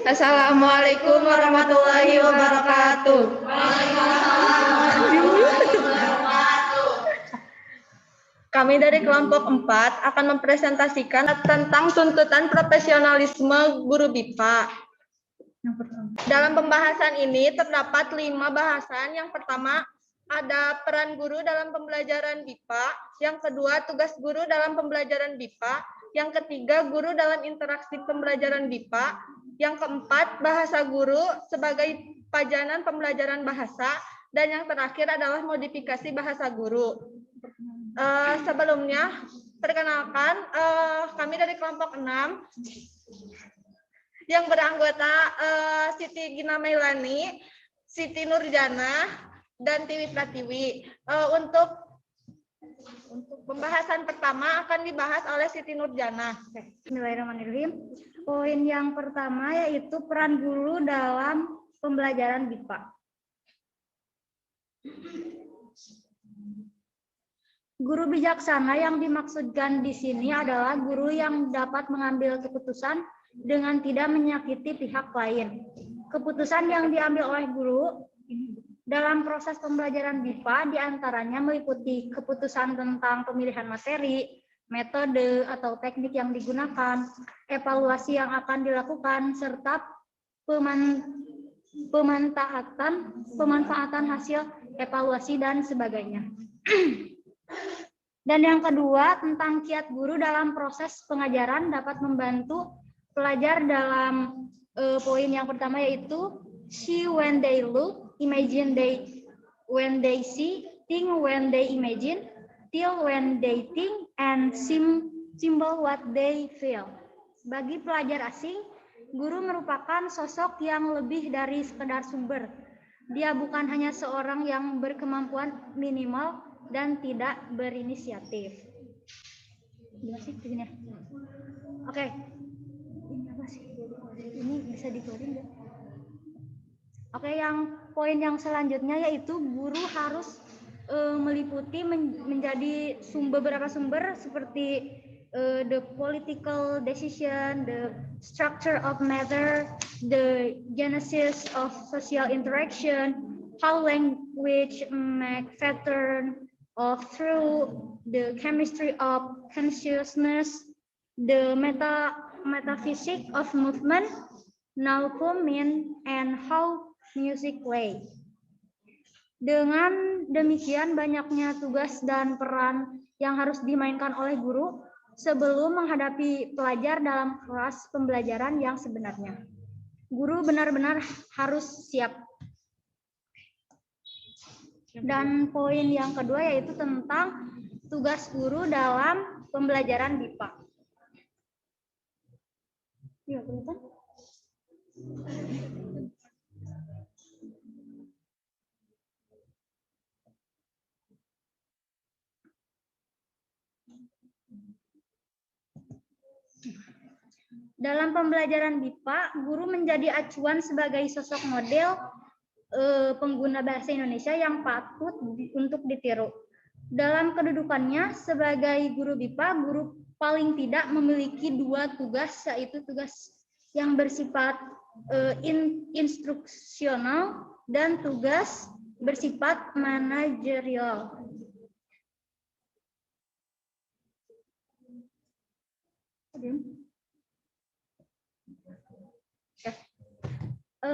Assalamualaikum warahmatullahi wabarakatuh. Kami dari kelompok 4 akan mempresentasikan tentang tuntutan profesionalisme guru BIPA. Dalam pembahasan ini terdapat 5 bahasan. Yang pertama, ada peran guru dalam pembelajaran BIPA. Yang kedua, tugas guru dalam pembelajaran BIPA. Yang ketiga, guru dalam interaksi pembelajaran BIPA. Yang keempat, bahasa guru sebagai pajanan pembelajaran bahasa. Dan yang terakhir adalah modifikasi bahasa guru. Sebelumnya, perkenalkan, kami dari kelompok 6 yang beranggota Siti Gina Mailani, Siti Nurjana, dan Tiwi Pratiwi. Untuk pembahasan pertama akan dibahas oleh Siti Nurjana. Bismillahirrahmanirrahim. Poin yang pertama yaitu peran guru dalam pembelajaran BIPA. Guru bijaksana yang dimaksudkan di sini adalah guru yang dapat mengambil keputusan dengan tidak menyakiti pihak lain. Keputusan yang diambil oleh guru dalam proses pembelajaran BIPA diantaranya meliputi keputusan tentang pemilihan materi, metode atau teknik yang digunakan, evaluasi yang akan dilakukan, serta pemanfaatan hasil evaluasi dan sebagainya. Dan yang kedua, tentang kiat guru dalam proses pengajaran dapat membantu pelajar dalam poin yang pertama yaitu see when they look, imagine when they see, think when they imagine, feel when they think, and symbol what they feel. Bagi pelajar asing, guru merupakan sosok yang lebih dari sekedar sumber. Dia bukan hanya seorang yang berkemampuan minimal dan tidak berinisiatif. Oke. Ini bisa dikeluarin nggak? Oke, yang poin yang selanjutnya yaitu guru harus meliputi menjadi beberapa sumber seperti the political decision, the structure of matter, the genesis of social interaction, how language make pattern of through, the chemistry of consciousness, the metaphysics of movement, Naukomin, and how music play. Dengan demikian banyaknya tugas dan peran yang harus dimainkan oleh guru sebelum menghadapi pelajar dalam kelas pembelajaran yang sebenarnya. Guru benar-benar harus siap. Dan poin yang kedua yaitu tentang tugas guru dalam pembelajaran BIPA. Ya, kelihatan? Dalam pembelajaran BIPA, guru menjadi acuan sebagai sosok model pengguna bahasa Indonesia yang patut untuk ditiru. Dalam kedudukannya sebagai guru BIPA, guru paling tidak memiliki 2 tugas, yaitu tugas yang bersifat instruksional dan tugas bersifat manajerial.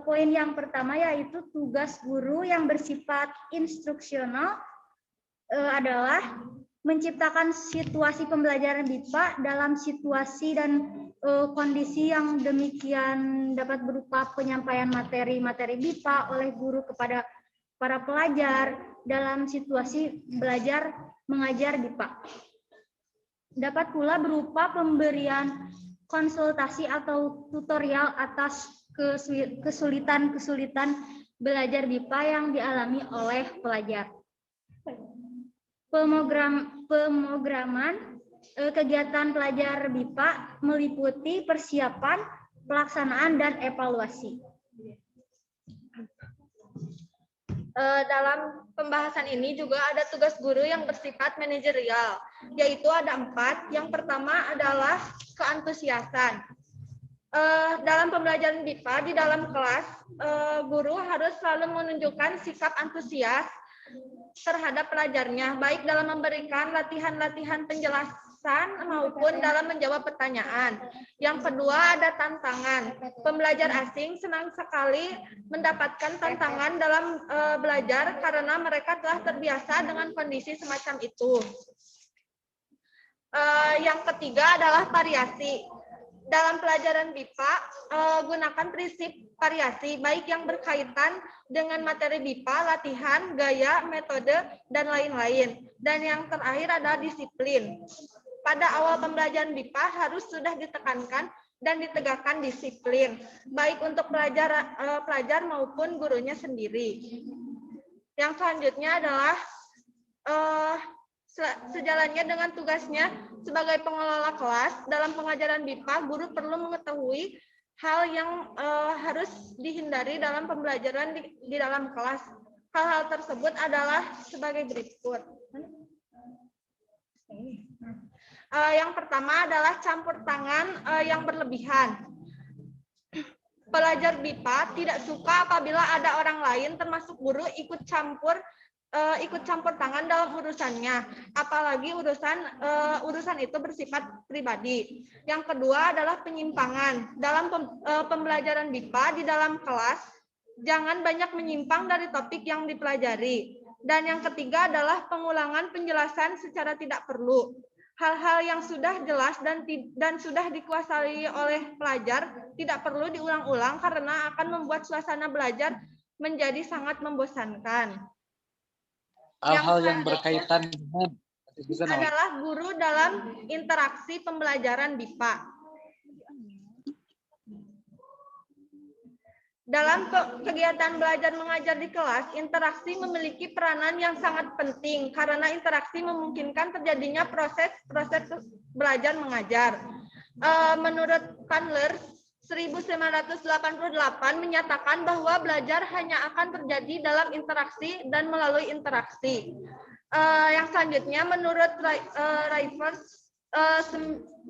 Poin yang pertama yaitu tugas guru yang bersifat instruksional adalah menciptakan situasi pembelajaran BIPA dalam situasi dan kondisi yang demikian dapat berupa penyampaian materi-materi BIPA oleh guru kepada para pelajar dalam situasi belajar mengajar BIPA. Dapat pula berupa pemberian konsultasi atau tutorial atas kesulitan-kesulitan belajar BIPA yang dialami oleh pelajar. Pemrograman kegiatan pelajar BIPA meliputi persiapan, pelaksanaan, dan evaluasi. Dalam pembahasan ini juga ada tugas guru yang bersifat manajerial, yaitu ada 4. Yang pertama adalah keantusiasan. Dalam pembelajaran BIPA di dalam kelas, guru harus selalu menunjukkan sikap antusias terhadap pelajarnya, baik dalam memberikan latihan-latihan penjelasan maupun dalam menjawab pertanyaan. Yang kedua ada tantangan. Pembelajar asing senang sekali mendapatkan tantangan dalam belajar karena mereka telah terbiasa dengan kondisi semacam itu. Yang ketiga adalah variasi. Dalam pelajaran BIPA, gunakan prinsip variasi, baik yang berkaitan dengan materi BIPA, latihan, gaya, metode, dan lain-lain. Dan yang terakhir adalah disiplin. Pada awal pembelajaran BIPA harus sudah ditekankan dan ditegakkan disiplin, baik untuk pelajar maupun gurunya sendiri. Yang selanjutnya adalah sejalannya dengan tugasnya sebagai pengelola kelas, dalam pengajaran BIPA, guru perlu mengetahui hal yang harus dihindari dalam pembelajaran di dalam kelas. Hal-hal tersebut adalah sebagai berikut. Yang pertama adalah campur tangan yang berlebihan. Pelajar BIPA tidak suka apabila ada orang lain, termasuk guru, ikut campur tangan dalam urusannya, apalagi urusan itu bersifat pribadi. Yang kedua adalah penyimpangan. Dalam pembelajaran BIPA di dalam kelas, jangan banyak menyimpang dari topik yang dipelajari. Dan yang ketiga adalah pengulangan penjelasan secara tidak perlu. Hal-hal yang sudah jelas dan sudah dikuasai oleh pelajar tidak perlu diulang-ulang karena akan membuat suasana belajar menjadi sangat membosankan. Hal-hal yang berkaitan dengan adalah guru dalam interaksi pembelajaran BIPA. Dalam kegiatan belajar mengajar di kelas, interaksi memiliki peranan yang sangat penting karena interaksi memungkinkan terjadinya proses belajar mengajar. Menurut Candler 1988 menyatakan bahwa belajar hanya akan terjadi dalam interaksi dan melalui interaksi. Yang selanjutnya, menurut Rivers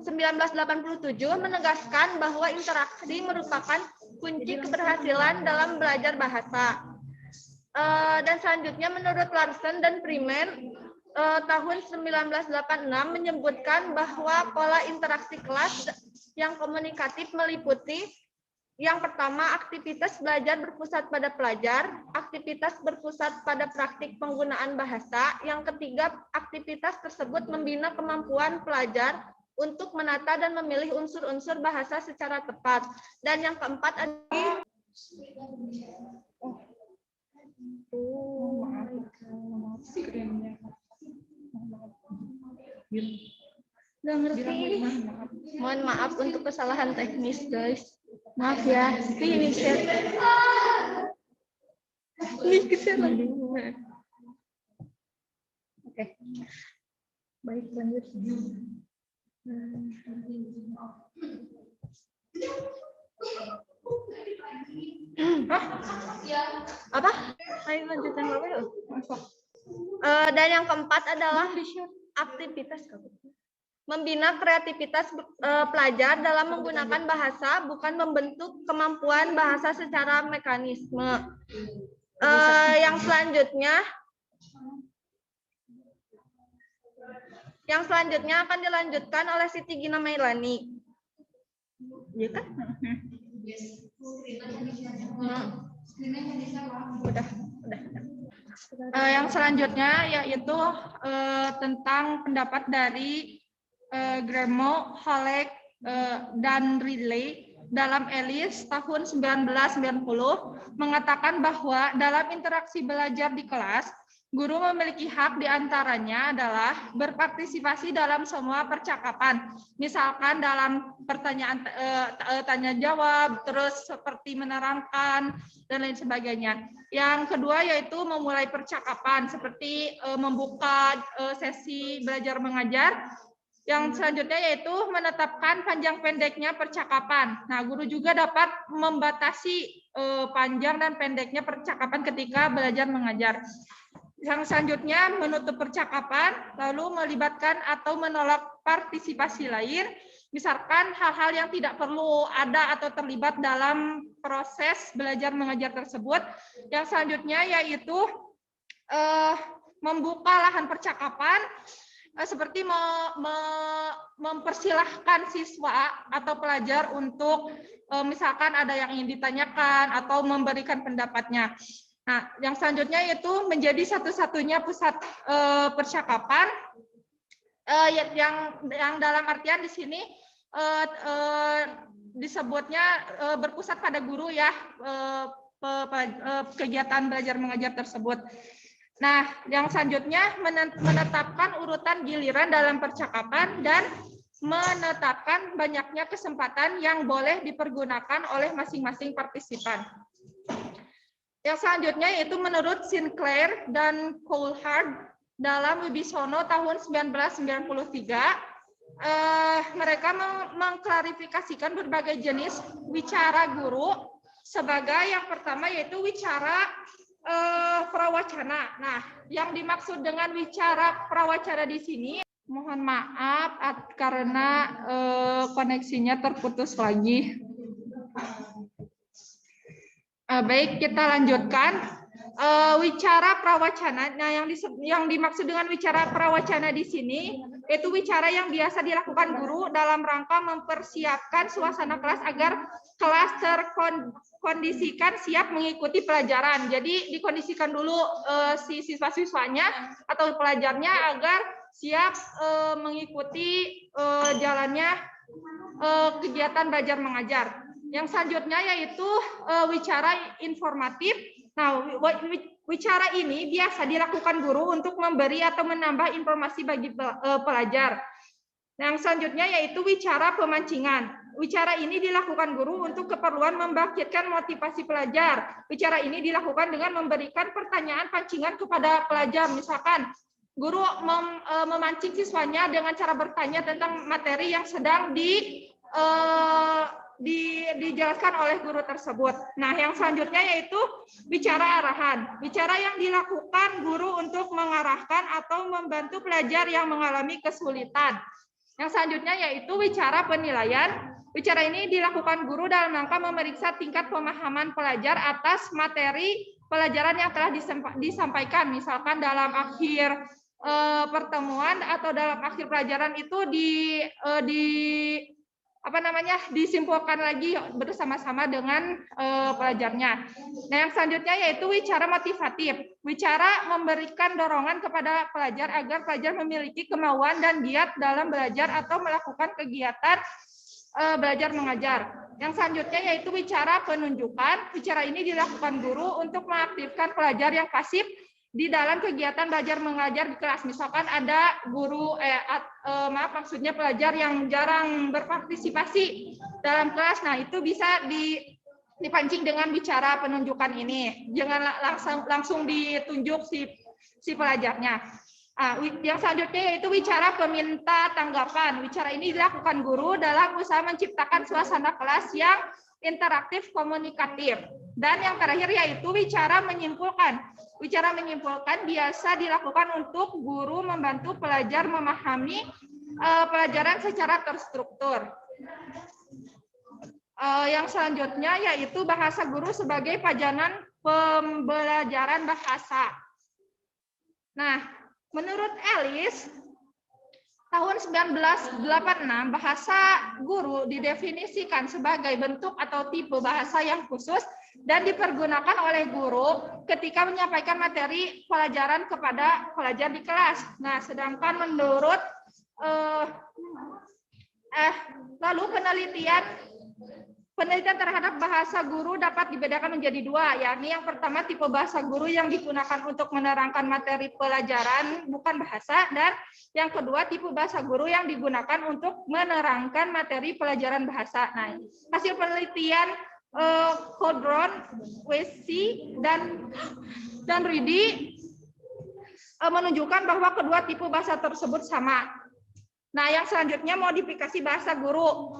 1987 menegaskan bahwa interaksi merupakan kunci keberhasilan dalam belajar bahasa. Dan selanjutnya, menurut Larsen dan Freeman tahun 1986 menyebutkan bahwa pola interaksi kelas yang komunikatif meliputi yang pertama, aktivitas belajar berpusat pada pelajar, aktivitas berpusat pada praktik penggunaan bahasa. Yang ketiga, aktivitas tersebut membina kemampuan pelajar untuk menata dan memilih unsur-unsur bahasa secara tepat. Dan yang keempat adalah nggak ngerti. Mohon maaf untuk kesalahan teknis, guys. Maaf ya. Ini share lagi. Oke. Baik, lanjut. Apa? Ayo lanjutan dulu. Dan yang keempat adalah aktivitas membina kreativitas pelajar dalam menggunakan bahasa, bukan membentuk kemampuan bahasa secara mekanisme. Yang selanjutnya akan dilanjutkan oleh Siti Gina Mailani. Iya kan? Udah. Yang selanjutnya yaitu tentang pendapat dari Gremo, Halleck, dan Ridley dalam Ellis tahun 1990 mengatakan bahwa dalam interaksi belajar di kelas, guru memiliki hak diantaranya adalah berpartisipasi dalam semua percakapan, misalkan dalam pertanyaan tanya jawab, terus seperti menerangkan dan lain sebagainya. Yang kedua yaitu memulai percakapan, seperti membuka sesi belajar mengajar. Yang selanjutnya yaitu menetapkan panjang pendeknya percakapan. Nah, guru juga dapat membatasi panjang dan pendeknya percakapan ketika belajar mengajar. Yang selanjutnya menutup percakapan, lalu melibatkan atau menolak partisipasi lain, Misalkan hal-hal yang tidak perlu ada atau terlibat dalam proses belajar mengajar tersebut. Yang selanjutnya yaitu membuka lahan percakapan, seperti mempersilahkan siswa atau pelajar untuk misalkan ada yang ingin ditanyakan atau memberikan pendapatnya. Nah, yang selanjutnya yaitu menjadi satu-satunya pusat percakapan yang dalam artian di sini disebutnya berpusat pada guru ya, kegiatan belajar mengajar tersebut. Nah, yang selanjutnya menetapkan urutan giliran dalam percakapan dan menetapkan banyaknya kesempatan yang boleh dipergunakan oleh masing-masing partisipan. Yang selanjutnya yaitu menurut Sinclair dan Coulthard dalam Wibisono tahun 1993, mereka mengklarifikasikan berbagai jenis wicara guru sebagai yang pertama yaitu wicara prawacana. Nah, yang dimaksud dengan wicara prawacana di sini, mohon maaf karena koneksinya terputus lagi. Baik, kita lanjutkan. Wicara prawacana. Nah, yang dimaksud dengan wicara prawacana di sini itu wicara yang biasa dilakukan guru dalam rangka mempersiapkan suasana kelas agar kelas terkondisikan siap mengikuti pelajaran. Jadi dikondisikan dulu si siswa-siswanya atau pelajarnya agar siap mengikuti jalannya kegiatan belajar mengajar. Yang selanjutnya yaitu wicara informatif. Nah, wicara ini biasa dilakukan guru untuk memberi atau menambah informasi bagi pelajar. Yang selanjutnya yaitu wicara pemancingan. Wicara ini dilakukan guru untuk keperluan membangkitkan motivasi pelajar. Wicara ini dilakukan dengan memberikan pertanyaan pancingan kepada pelajar. Misalkan, guru memancing siswanya dengan cara bertanya tentang materi yang sedang dijelaskan oleh guru tersebut. Nah, yang selanjutnya yaitu bicara arahan. Bicara yang dilakukan guru untuk mengarahkan atau membantu pelajar yang mengalami kesulitan. Yang selanjutnya yaitu bicara penilaian. Bicara ini dilakukan guru dalam rangka memeriksa tingkat pemahaman pelajar atas materi pelajaran yang telah disampaikan. Misalkan dalam akhir pertemuan atau dalam akhir pelajaran itu disimpulkan lagi bersama-sama dengan pelajarnya. Nah, yang selanjutnya yaitu wicara motivatif. Wicara memberikan dorongan kepada pelajar agar pelajar memiliki kemauan dan giat dalam belajar atau melakukan kegiatan belajar mengajar. Yang selanjutnya yaitu wicara penunjukan. Wicara ini dilakukan guru untuk mengaktifkan pelajar yang pasif di dalam kegiatan belajar mengajar di kelas. Misalkan ada guru maksudnya pelajar yang jarang berpartisipasi dalam kelas. Nah, itu bisa dipancing dengan bicara penunjukan ini. Jangan langsung ditunjuk si pelajarnya. Yang selanjutnya yaitu wicara peminta tanggapan. Wicara ini dilakukan guru dalam usaha menciptakan suasana kelas yang interaktif komunikatif. Dan yang terakhir yaitu wicara menyimpulkan. Wicara menyimpulkan biasa dilakukan untuk guru membantu pelajar memahami pelajaran secara terstruktur. Yang selanjutnya yaitu bahasa guru sebagai pajanan pembelajaran bahasa. Nah, menurut Ellis, tahun 1986, bahasa guru didefinisikan sebagai bentuk atau tipe bahasa yang khusus dan dipergunakan oleh guru ketika menyampaikan materi pelajaran kepada pelajar di kelas. Nah, sedangkan menurut lalu penelitian terhadap bahasa guru dapat dibedakan menjadi dua, yakni yang pertama tipe bahasa guru yang digunakan untuk menerangkan materi pelajaran bukan bahasa, dan yang kedua tipe bahasa guru yang digunakan untuk menerangkan materi pelajaran bahasa. Nah, hasil penelitian Kodron, Wesi, dan Ridi menunjukkan bahwa kedua tipe bahasa tersebut sama. Nah, yang selanjutnya modifikasi bahasa guru.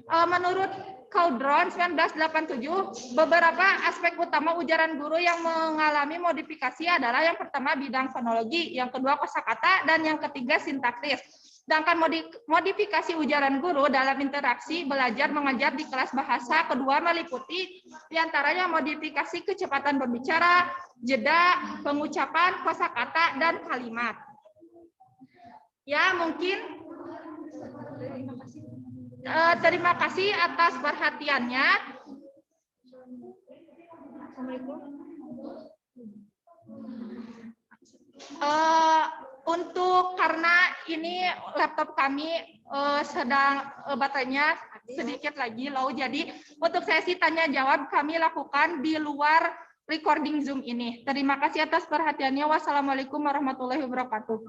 Menurut Kodron 1987, beberapa aspek utama ujaran guru yang mengalami modifikasi adalah yang pertama bidang fonologi, yang kedua kosakata, dan yang ketiga sintaksis. Sedangkan modifikasi ujaran guru dalam interaksi belajar mengajar di kelas bahasa kedua meliputi diantaranya modifikasi kecepatan berbicara, jeda, pengucapan, kosakata, dan kalimat. Ya, mungkin terima kasih atas perhatiannya. Untuk karena ini laptop kami sedang baterainya sedikit lagi low, jadi untuk sesi tanya jawab kami lakukan di luar recording Zoom ini. Terima kasih atas perhatiannya. Wassalamualaikum warahmatullahi wabarakatuh.